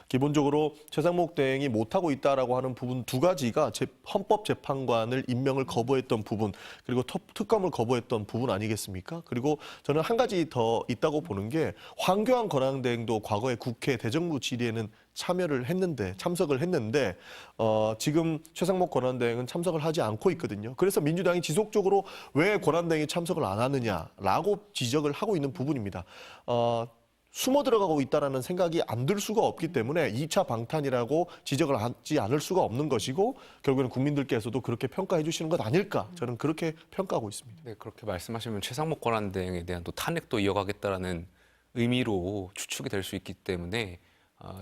기본적으로 최상목 대행이 못하고 있다라고 하는 부분 두 가지가 헌법재판관을 임명을 거부했던 부분, 그리고 특검을 거부했던 부분 아니겠습니까? 그리고 저는 한 가지 더 있다고 보는 게 황교안 권한대행도 과거에 국회 대정부 질의에는 참석을 했는데 지금 최상목 권한대행은 참석을 하지 않고 있거든요. 그래서 민주당이 지속적으로 왜 권한대행이 참석을 안 하느냐라고 지적을 하고 있는 부분입니다. 숨어 들어가고 있다는 생각이 안 들 수가 없기 때문에 2차 방탄이라고 지적을 하지 않을 수가 없는 것이고 결국에는 국민들께서도 그렇게 평가해 주시는 것 아닐까 저는 그렇게 평가하고 있습니다. 네, 그렇게 말씀하시면 최상목 권한대행에 대한 또 탄핵도 이어가겠다라는 의미로 추측이 될 수 있기 때문에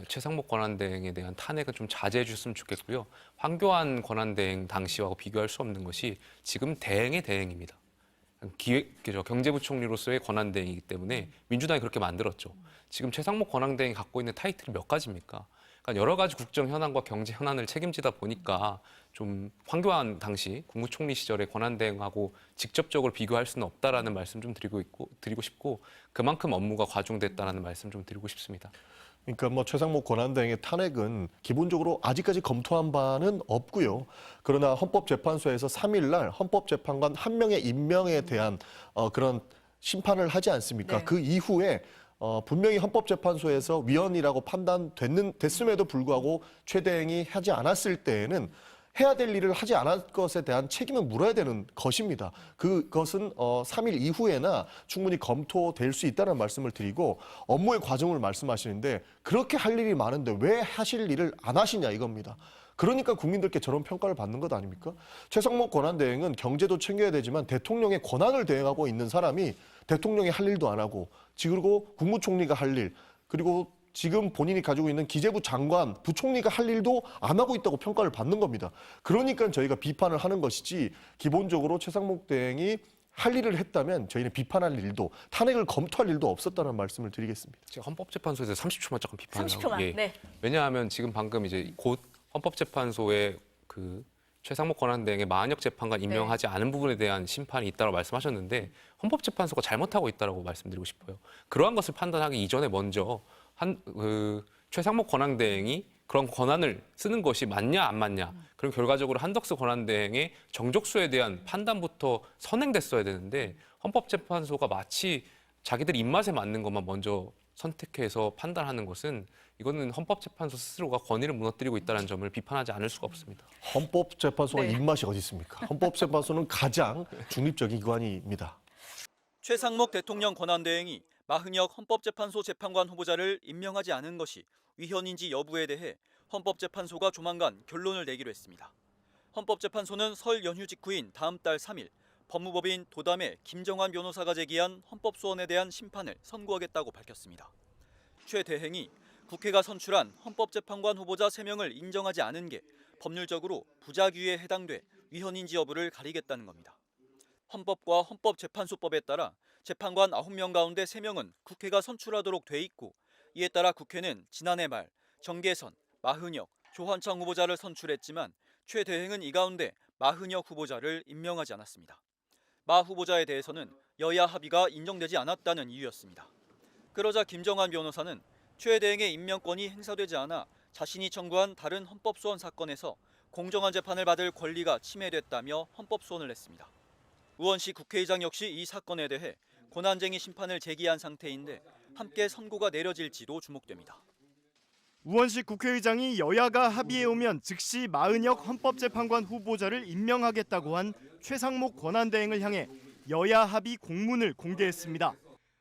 최상목 권한대행에 대한 탄핵은 좀 자제해 주셨으면 좋겠고요. 황교안 권한대행 당시와 비교할 수 없는 것이 지금 대행의 대행입니다. 경제부총리로서의 권한대행이기 때문에 민주당이 그렇게 만들었죠. 지금 최상목 권한대행이 갖고 있는 타이틀이 몇 가지입니까? 그러니까 여러 가지 국정 현안과 경제 현안을 책임지다 보니까 좀 황교안 당시 국무총리 시절의 권한대행하고 직접적으로 비교할 수는 없다라는 말씀 좀 드리고 싶고 그만큼 업무가 과중됐다라는 말씀 좀 드리고 싶습니다. 그러니까 뭐 최상목 권한대행의 탄핵은 기본적으로 아직까지 검토한 바는 없고요. 그러나 헌법재판소에서 3일 날 헌법재판관 한 명의 임명에 대한 그런 심판을 하지 않습니까? 네. 그 이후에 분명히 헌법재판소에서 위헌이라고 판단됐음에도 불구하고 최 대행이 하지 않았을 때에는 해야 될 일을 하지 않을 것에 대한 책임을 물어야 되는 것입니다. 그것은 3일 이후에나 충분히 검토될 수 있다는 말씀을 드리고 업무의 과정을 말씀하시는데 그렇게 할 일이 많은데 왜 하실 일을 안 하시냐 이겁니다. 그러니까 국민들께 저런 평가를 받는 것 아닙니까? 최상목 권한대행은 경제도 챙겨야 되지만 대통령의 권한을 대행하고 있는 사람이 대통령이 할 일도 안 하고 그리고 국무총리가 할 일, 그리고 지금 본인이 가지고 있는 기재부 장관, 부총리가 할 일도 안 하고 있다고 평가를 받는 겁니다. 그러니까 저희가 비판을 하는 것이지 기본적으로 최상목 대행이 할 일을 했다면 저희는 비판할 일도 탄핵을 검토할 일도 없었다는 말씀을 드리겠습니다. 제가 헌법재판소에서 30초만 조금 비판을 30초만. 하고 네. 왜냐하면 지금 방금 이제 곧 헌법재판소에 그 최상목 권한대행의 마은혁 재판관 임명하지 않은 부분에 대한 심판이 있다고 말씀하셨는데 헌법재판소가 잘못하고 있다고 말씀드리고 싶어요. 그러한 것을 판단하기 이전에 먼저 최상목 권한대행이 그런 권한을 쓰는 것이 맞냐 안 맞냐. 그럼 결과적으로 한덕수 권한대행의 정족수에 대한 판단부터 선행됐어야 되는데 헌법재판소가 마치 자기들 입맛에 맞는 것만 먼저 선택해서 판단하는 것은 이거는 헌법재판소 스스로가 권위를 무너뜨리고 있다는 점을 비판하지 않을 수가 없습니다. 헌법재판소가 네. 입맛이 어디 있습니까? 헌법재판소는 가장 중립적인 기관입니다. 최상목 대통령 권한대행이 마은혁 헌법재판소 재판관 후보자를 임명하지 않은 것이 위헌인지 여부에 대해 헌법재판소가 조만간 결론을 내기로 했습니다. 헌법재판소는 설 연휴 직후인 다음 달 3일 법무법인 도담의 김정환 변호사가 제기한 헌법소원에 대한 심판을 선고하겠다고 밝혔습니다. 최 대행이 국회가 선출한 헌법재판관 후보자 3명을 인정하지 않은 게 법률적으로 부작위에 해당돼 위헌인지 여부를 가리겠다는 겁니다. 헌법과 헌법재판소법에 따라 재판관 9명 가운데 3명은 국회가 선출하도록 돼 있고 이에 따라 국회는 지난해 말 정계선, 마은혁, 조환창 후보자를 선출했지만 최 대행은 이 가운데 마은혁 후보자를 임명하지 않았습니다. 마 후보자에 대해서는 여야 합의가 인정되지 않았다는 이유였습니다. 그러자 김정환 변호사는 최 대행의 임명권이 행사되지 않아 자신이 청구한 다른 헌법소원 사건에서 공정한 재판을 받을 권리가 침해됐다며 헌법소원을 냈습니다. 우원식 국회의장 역시 이 사건에 대해 권한쟁의 심판을 제기한 상태인데 함께 선고가 내려질지도 주목됩니다. 우원식 국회의장이 여야가 합의해 오면 즉시 마은혁 헌법재판관 후보자를 임명하겠다고 한 최상목 권한대행을 향해 여야 합의 공문을 공개했습니다.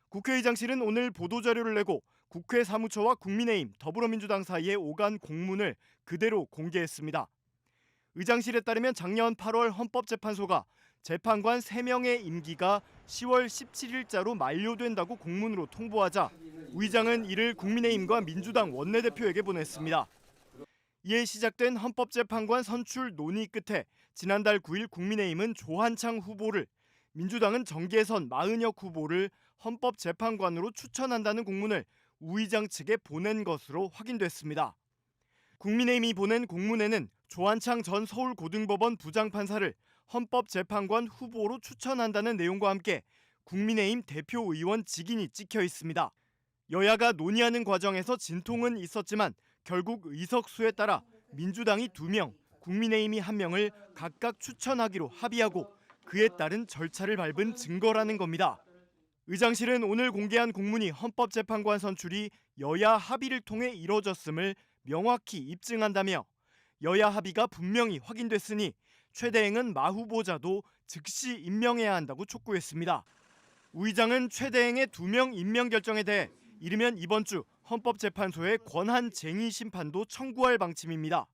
국회의장실은 오늘 보도자료를 내고 국회 사무처와 국민의힘, 더불어민주당 사이에 오간 공문을 그대로 공개했습니다. 의장실에 따르면 작년 8월 헌법재판소가 재판관 3명의 임기가 10월 17일자로 만료된다고 공문으로 통보하자 의장은 이를 국민의힘과 민주당 원내대표에게 보냈습니다. 이에 시작된 헌법재판관 선출 논의 끝에 지난달 9일 국민의힘은 조환창 후보를, 민주당은 정계선, 마은혁 후보를 헌법재판관으로 추천한다는 공문을 우 의장 측에 보낸 것으로 확인됐습니다. 국민의힘이 보낸 공문에는 조환창 전 서울고등법원 부장판사를 헌법재판관 후보로 추천한다는 내용과 함께 국민의힘 대표의원 직인이 찍혀 있습니다. 여야가 논의하는 과정에서 진통은 있었지만 결국 의석수에 따라 민주당이 2명, 국민의힘이 1명을 각각 추천하기로 합의하고 그에 따른 절차를 밟은 증거라는 겁니다. 의장실은 오늘 공개한 공문이 헌법재판관 선출이 여야 합의를 통해 이뤄졌음을 명확히 입증한다며 여야 합의가 분명히 확인됐으니 최대행은 마 후보자도 즉시 임명해야 한다고 촉구했습니다. 우 의장은 최대행의 2명 임명 결정에 대해 이르면 이번 주 헌법재판소에 권한쟁의 심판도 청구할 방침입니다.